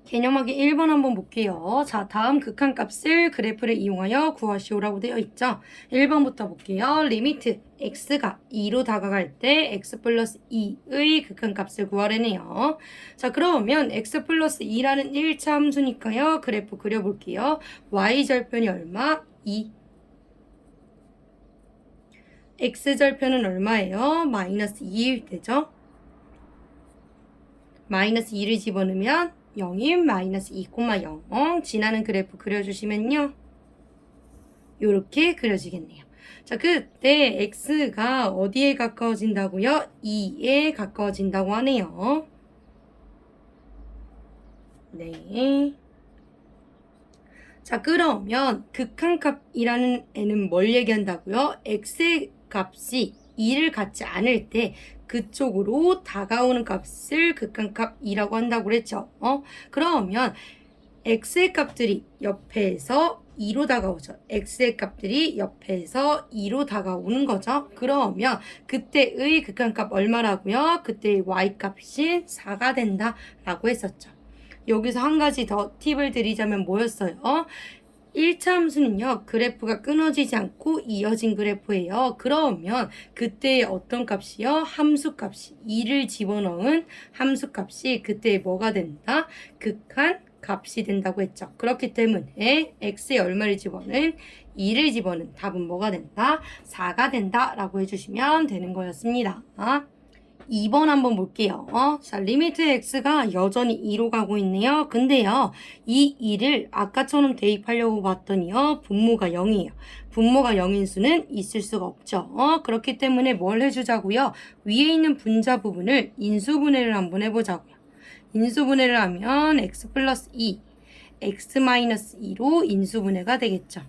개념하기 1번 한번 볼게요. 자, 다음 극한값을 그래프를 이용하여 구하시오라고 되어 있죠. 1번부터 볼게요. 리미트 x가 2로 다가갈 때 x 플러스 2의 극한값을 구하래네요. 자, 그러면 x 플러스 2라는 1차 함수니까요. 그래프 그려볼게요. y절편이 얼마? 2. x절편은 얼마예요? 마이너스 2일 때죠. 마이너스 2를 집어넣으면 0인 마이너스 2,0 지나는 그래프 그려주시면요. 요렇게 그려지겠네요. 자, 그때 x가 어디에 가까워진다고요? 2에 가까워진다고 하네요. 네. 자, 그러면 극한값이라는 애는 뭘 얘기한다고요? x의 값이 2를 갖지 않을 때 그쪽으로 다가오는 값을 극한값이라고 한다고 그랬죠. 그러면 x의 값들이 옆에서 2로 다가오죠. x의 값들이 옆에서 2로 다가오는 거죠. 그러면 그때의 극한값 얼마라고요? 그때의 y값이 4가 된다라고 했었죠. 여기서 한 가지 더 팁을 드리자면 뭐였어요? 1차 함수는요, 그래프가 끊어지지 않고 이어진 그래프예요. 그러면 그때 어떤 값이요? 함수값이 2를 집어넣은 함수값이 그때 뭐가 된다? 극한 값이 된다고 했죠. 그렇기 때문에 x에 얼마를 집어넣은 2를 집어넣은 답은 뭐가 된다? 4가 된다 라고 해주시면 되는 거였습니다. 2번 한번 볼게요. 자, 리미트 x가 여전히 2로 가고 있네요. 근데요, 이 2를 아까처럼 대입하려고 봤더니요, 분모가 0이에요. 분모가 0인 수는 있을 수가 없죠. 그렇기 때문에 뭘 해주자고요? 위에 있는 분자 부분을 인수분해를 한번 해보자고요. 인수분해를 하면 x 플러스 2, x 마이너스 2로 인수분해가 되겠죠.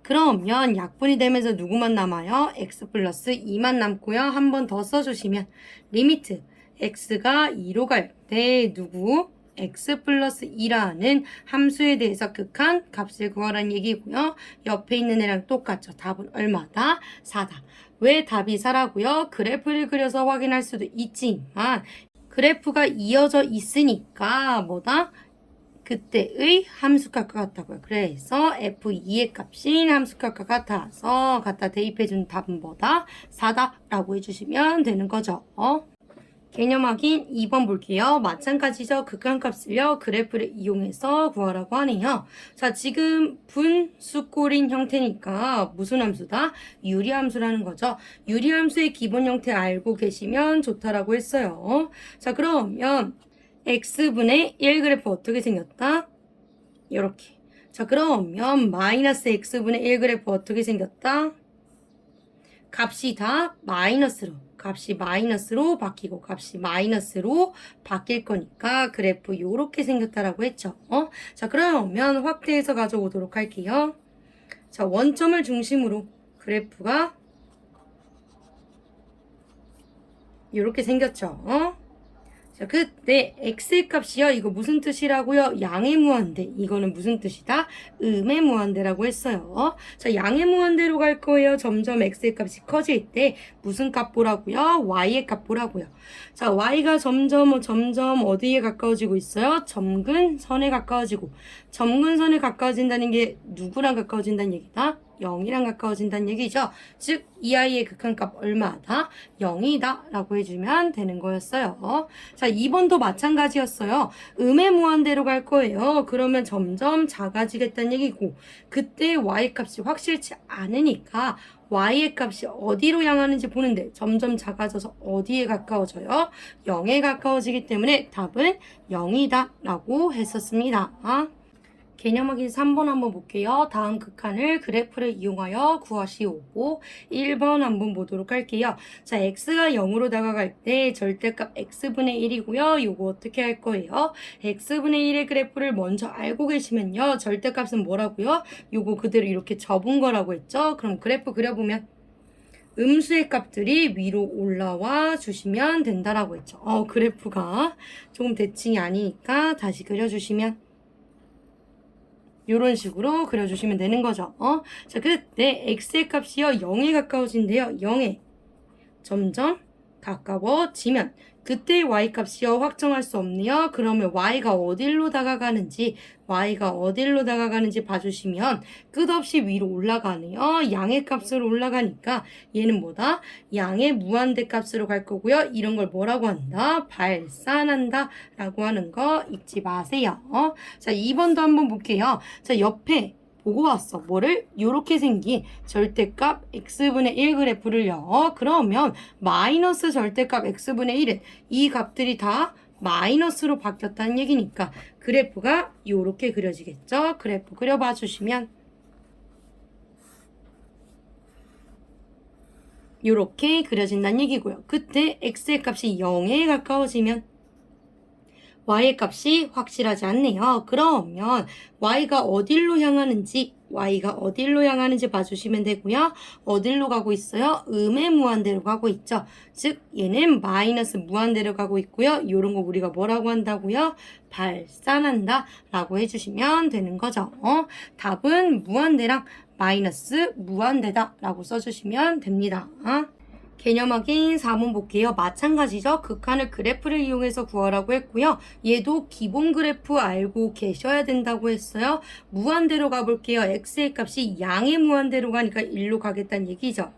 그러면 약분이 되면서 누구만 남아요? x 플러스 2만 남고요. 한 번 더 써주시면 리미트 x가 2로 갈 때 누구? x 플러스 2라는 함수에 대해서 극한 값을 구하라는 얘기고요. 옆에 있는 애랑 똑같죠. 답은 얼마다? 4다. 왜 답이 4라고요? 그래프를 그려서 확인할 수도 있지만 그래프가 이어져 있으니까 뭐다? 그때의 함수값과 같다고요. 그래서 F2의 값인 함수값과 같아서 갖다 대입해준 답은 뭐다? 4다 라고 해주시면 되는 거죠. 개념 확인 2번 볼게요. 마찬가지죠. 극한값을요. 그래프를 이용해서 구하라고 하네요. 자, 지금 분수꼴인 형태니까 무슨 함수다? 유리함수라는 거죠. 유리함수의 기본 형태 알고 계시면 좋다라고 했어요. 자, 그러면 x분의 1 그래프 어떻게 생겼다? 이렇게. 자, 그러면 마이너스 x분의 1 그래프 어떻게 생겼다? 값이 다 값이 마이너스로 바뀌고 값이 마이너스로 바뀔 거니까 그래프 요렇게 생겼다라고 했죠. 자, 그러면 확대해서 가져오도록 할게요. 자, 원점을 중심으로 그래프가 요렇게 생겼죠. 자, 그때 x의 값이요. 이거 무슨 뜻이라고요? 양의 무한대. 이거는 무슨 뜻이다? 음의 무한대라고 했어요. 자, 양의 무한대로 갈 거예요. 점점 x의 값이 커질 때 무슨 값 보라고요? y의 값 보라고요. 자, y가 점점 어디에 가까워지고 있어요? 점근선에 가까워지고. 점근선에 가까워진다는 게 누구랑 가까워진다는 얘기다? 0이랑 가까워진다는 얘기죠. 즉, 이 아이의 극한값 얼마다? 0이다 라고 해주면 되는 거였어요. 자, 2번도 마찬가지였어요. 음의 무한대로 갈 거예요. 그러면 점점 작아지겠다는 얘기고 그때 y값이 확실치 않으니까 y의 값이 어디로 향하는지 보는데 점점 작아져서 어디에 가까워져요? 0에 가까워지기 때문에 답은 0이다 라고 했었습니다. 개념 확인 3번 한번 볼게요. 다음 극한을 그래프를 이용하여 구하시오고 1번 한번 보도록 할게요. 자, x가 0으로 다가갈 때 절대값 x분의 1이고요. 요거 어떻게 할 거예요? x분의 1의 그래프를 먼저 알고 계시면요. 절대값은 뭐라고요? 요거 그대로 이렇게 접은 거라고 했죠. 그럼 그래프 그려보면 음수의 값들이 위로 올라와 주시면 된다라고 했죠. 그래프가 조금 대칭이 아니니까 다시 그려주시면 이런 식으로 그려주시면 되는 거죠. 자, 그때 x의 값이요 0에 가까워진대요. 0에 점점 가까워지면 그때 y값이요 확정할 수 없네요. 그러면 y가 어디로 다가가는지 봐주시면 끝없이 위로 올라가네요. 양의 값으로 올라가니까 얘는 뭐다? 양의 무한대 값으로 갈 거고요. 이런 걸 뭐라고 한다? 발산한다 라고 하는 거 잊지 마세요. 자, 2번도 한번 볼게요. 자, 옆에 보고 왔어. 뭐를? 요렇게 생긴 절대값 x분의 1 그래프를요. 그러면 마이너스 절대값 x분의 1은 이 값들이 다 마이너스로 바뀌었다는 얘기니까 그래프가 요렇게 그려지겠죠. 그래프 그려봐 주시면 요렇게 그려진다는 얘기고요. 그때 x의 값이 0에 가까워지면 y의 값이 확실하지 않네요. 그러면 y가 어디로 향하는지 봐주시면 되고요. 어디로 가고 있어요? 음의 무한대로 가고 있죠. 즉 얘는 마이너스 무한대로 가고 있고요. 이런 거 우리가 뭐라고 한다고요? 발산한다 라고 해주시면 되는 거죠. 답은 무한대랑 마이너스 무한대다 라고 써주시면 됩니다. 개념 확인 4번 볼게요. 마찬가지죠. 극한을 그래프를 이용해서 구하라고 했고요. 얘도 기본 그래프 알고 계셔야 된다고 했어요. 무한대로 가볼게요. x의 값이 양의 무한대로 가니까 1로 가겠다는 얘기죠.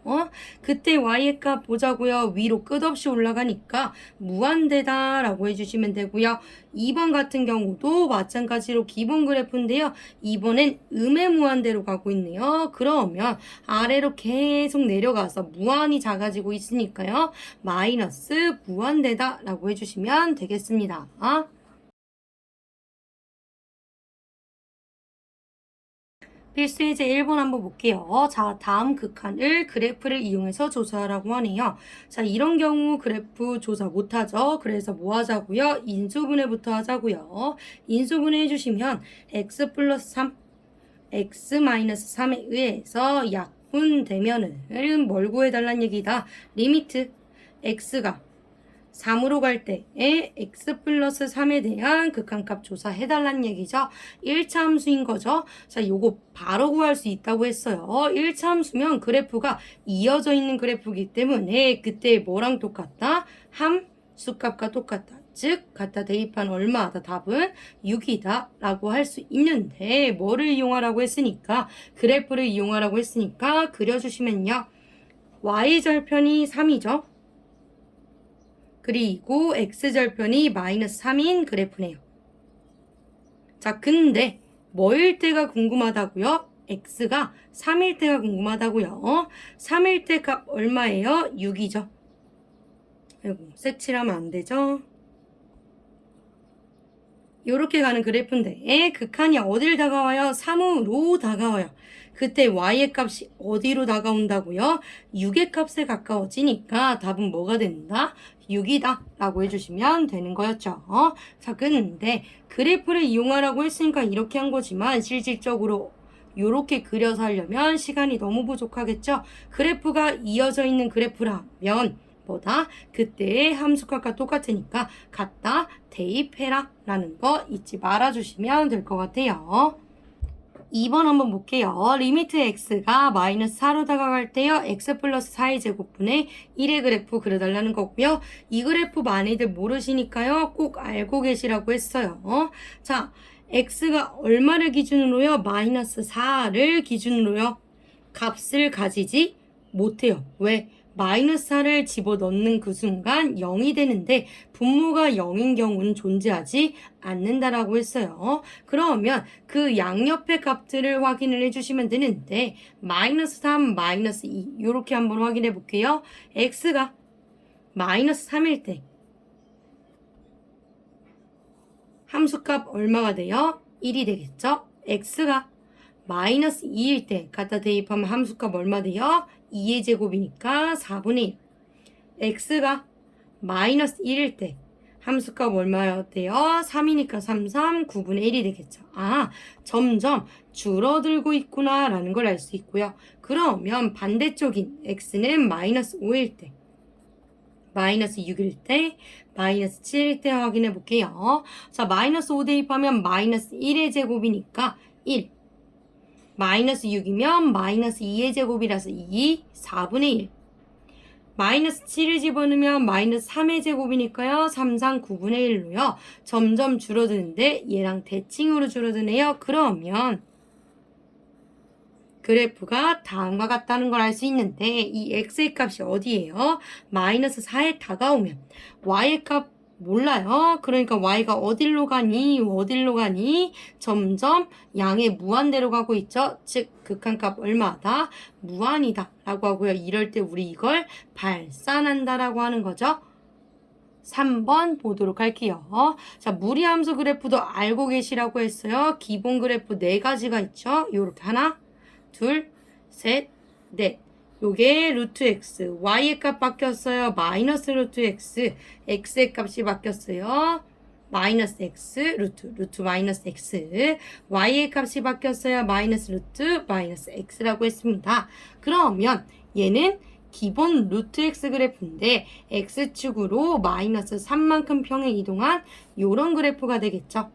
그때 y의 값 보자고요. 위로 끝없이 올라가니까 무한대다 라고 해주시면 되고요. 2번 같은 경우도 마찬가지로 기본 그래프인데요. 이번엔 음의 무한대로 가고 있네요. 그러면 아래로 계속 내려가서 무한이 작아지고 있으니까요. 마이너스 무한대다 라고 해주시면 되겠습니다. 필수 예제 1번 한번 볼게요. 자, 다음 극한을 그래프를 이용해서 조사하라고 하네요. 자, 이런 경우 그래프 조사 못하죠. 그래서 뭐 하자고요? 인수분해부터 하자고요. 인수분해 해주시면 x 플러스 3, x 마이너스 3에 의해서 약분되면은 뭘 구해달란 얘기다. 리미트 x가 3으로 갈 때에 x 플러스 3에 대한 극한값 조사해달라는 얘기죠. 1차 함수인 거죠. 자, 요거 바로 구할 수 있다고 했어요. 1차 함수면 그래프가 이어져 있는 그래프이기 때문에 그때 뭐랑 똑같다? 함수값과 똑같다. 즉 갖다 대입한 얼마다 답은 6이다 라고 할 수 있는데 뭐를 이용하라고 했으니까 그래프를 이용하라고 했으니까 그려주시면요. y절편이 3이죠. 그리고 x절편이 마이너스 3인 그래프네요. 자, 근데 뭐일 때가 궁금하다고요? x가 3일 때가 궁금하다고요. 3일 때 값 얼마예요? 6이죠. 아이고, 색칠하면 안 되죠. 요렇게 가는 그래프인데 극한이 어딜 다가와요? 3으로 다가와요. 그때 y의 값이 어디로 다가온다고요? 6의 값에 가까워지니까 답은 뭐가 된다? 6이다 라고 해주시면 되는 거였죠. 자, 근데 그래프를 이용하라고 했으니까 이렇게 한 거지만 실질적으로 요렇게 그려서 하려면 시간이 너무 부족하겠죠. 그래프가 이어져 있는 그래프라면 보다 그때의 함수값과 똑같으니까 갖다 대입해라 라는 거 잊지 말아주시면 될 것 같아요. 2번 한번 볼게요. 리미트 x가 마이너스 4로 다가갈 때요. x 플러스 4의 제곱분의 1의 그래프 그려달라는 거고요. 이 그래프 많이들 모르시니까요. 꼭 알고 계시라고 했어요. 자, x가 얼마를 기준으로요? 마이너스 4를 기준으로요. 값을 가지지 못해요. 왜? 마이너스 4를 집어넣는 그 순간 0이 되는데 분모가 0인 경우는 존재하지 않는다라고 했어요. 그러면 그 양옆의 값들을 확인을 해주시면 되는데 마이너스 3, 마이너스 2 이렇게 한번 확인해 볼게요. x가 마이너스 3일 때 함수값 얼마가 돼요? 1이 되겠죠? x가 마이너스 2일 때 갖다 대입하면 함수값 얼마 돼요? 2의 제곱이니까 4분의 1. x가 마이너스 1일 때 함수값 얼마였대요? 3이니까 3, 9분의 1이 되겠죠. 아, 점점 줄어들고 있구나 라는 걸 알 수 있고요. 그러면 반대쪽인 x는 마이너스 5일 때, 마이너스 6일 때, 마이너스 7일 때 확인해 볼게요. 자, 마이너스 5 대입하면 마이너스 1의 제곱이니까 1. 마이너스 6이면 마이너스 2의 제곱이라서 2, 4분의 1. 마이너스 7을 집어넣으면 마이너스 3의 제곱이니까요. 3상 9분의 1로요. 점점 줄어드는데 얘랑 대칭으로 줄어드네요. 그러면 그래프가 다음과 같다는 걸 알 수 있는데 이 x의 값이 어디예요? 마이너스 4에 다가오면 y의 값 몰라요. 그러니까 y가 어디로 가니? 어디로 가니? 점점 양의 무한대로 가고 있죠. 즉 극한값 얼마다? 무한이다 라고 하고요. 이럴 때 우리 이걸 발산한다 라고 하는 거죠. 3번 보도록 할게요. 자, 무리함수 그래프도 알고 계시라고 했어요. 기본 그래프 4가지가 있죠. 요렇게 하나, 둘, 셋, 넷. 요게 루트 x, y의 값 바뀌었어요. 마이너스 루트 x, x의 값이 바뀌었어요. 마이너스 x, 루트 마이너스 x, y의 값이 바뀌었어요. 마이너스 루트 마이너스 x라고 했습니다. 그러면 얘는 기본 루트 x 그래프인데 x축으로 마이너스 3만큼 평행 이동한 요런 그래프가 되겠죠.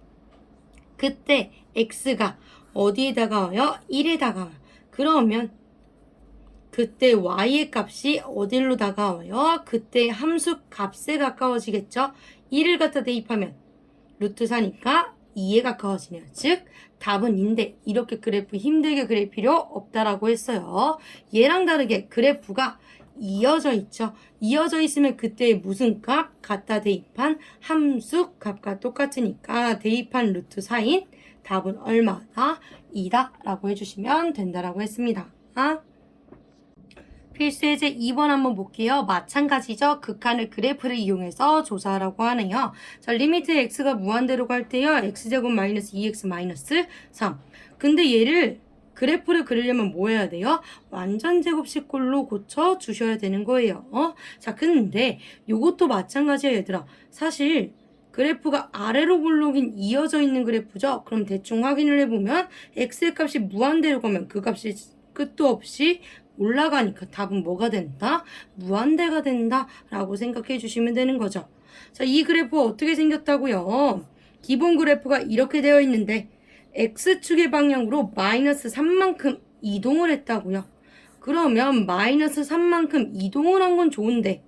그때 x가 어디에 다가와요? 1에 다가와요. 그러면 그때 y의 값이 어디로 다가와요? 그때 함수 값에 가까워지겠죠? 1을 갖다 대입하면 루트 4니까 2에 가까워지네요. 즉 답은 인데 이렇게 그래프 힘들게 그릴 필요 없다라고 했어요. 얘랑 다르게 그래프가 이어져 있죠. 이어져 있으면 그때 무슨 값? 갖다 대입한 함수 값과 똑같으니까 대입한 루트 4인 답은 얼마다? 2다 라고 해주시면 된다라고 했습니다. 필수 예제 2번 한번 볼게요. 마찬가지죠. 극한을 그래프를 이용해서 조사하라고 하네요. 자, 리미트 x가 무한대로 갈 때요. x제곱 마이너스 2x 마이너스 3. 근데 얘를 그래프를 그리려면 뭐 해야 돼요? 완전 제곱식꼴로 고쳐 주셔야 되는 거예요. 자, 근데 요것도 마찬가지예요, 얘들아. 사실 그래프가 아래로 굴러긴 이어져 있는 그래프죠. 그럼 대충 확인을 해보면 x의 값이 무한대로 가면 그 값이 끝도 없이 올라가니까 답은 뭐가 된다? 무한대가 된다 라고 생각해 주시면 되는 거죠. 자, 이 그래프 어떻게 생겼다고요? 기본 그래프가 이렇게 되어 있는데 x축의 방향으로 마이너스 3만큼 이동을 했다고요. 그러면 마이너스 3만큼 이동을 한 건 좋은데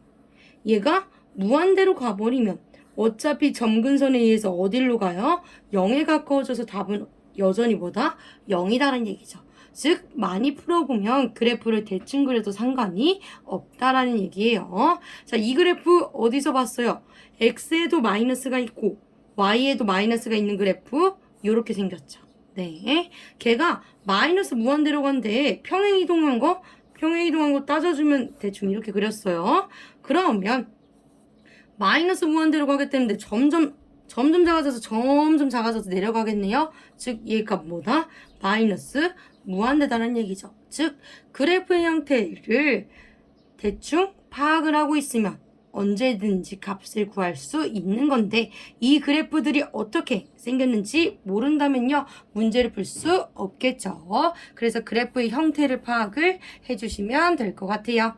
얘가 무한대로 가버리면 어차피 점근선에 의해서 어디로 가요? 0에 가까워져서 답은 여전히 뭐다? 0이다라는 얘기죠. 즉 많이 풀어보면 그래프를 대충 그려도 상관이 없다라는 얘기예요. 자, 이 그래프 어디서 봤어요? x에도 마이너스가 있고 y에도 마이너스가 있는 그래프 요렇게 생겼죠. 네, 걔가 마이너스 무한대로 간데 평행 이동한 거 따져주면 대충 이렇게 그렸어요. 그러면 마이너스 무한대로 가겠다는데 점점 작아져서 내려가겠네요. 즉 얘가 뭐다? 마이너스 무한대다라는 얘기죠. 즉 그래프의 형태를 대충 파악을 하고 있으면 언제든지 값을 구할 수 있는 건데 이 그래프들이 어떻게 생겼는지 모른다면요 문제를 풀 수 없겠죠. 그래서 그래프의 형태를 파악을 해주시면 될 것 같아요.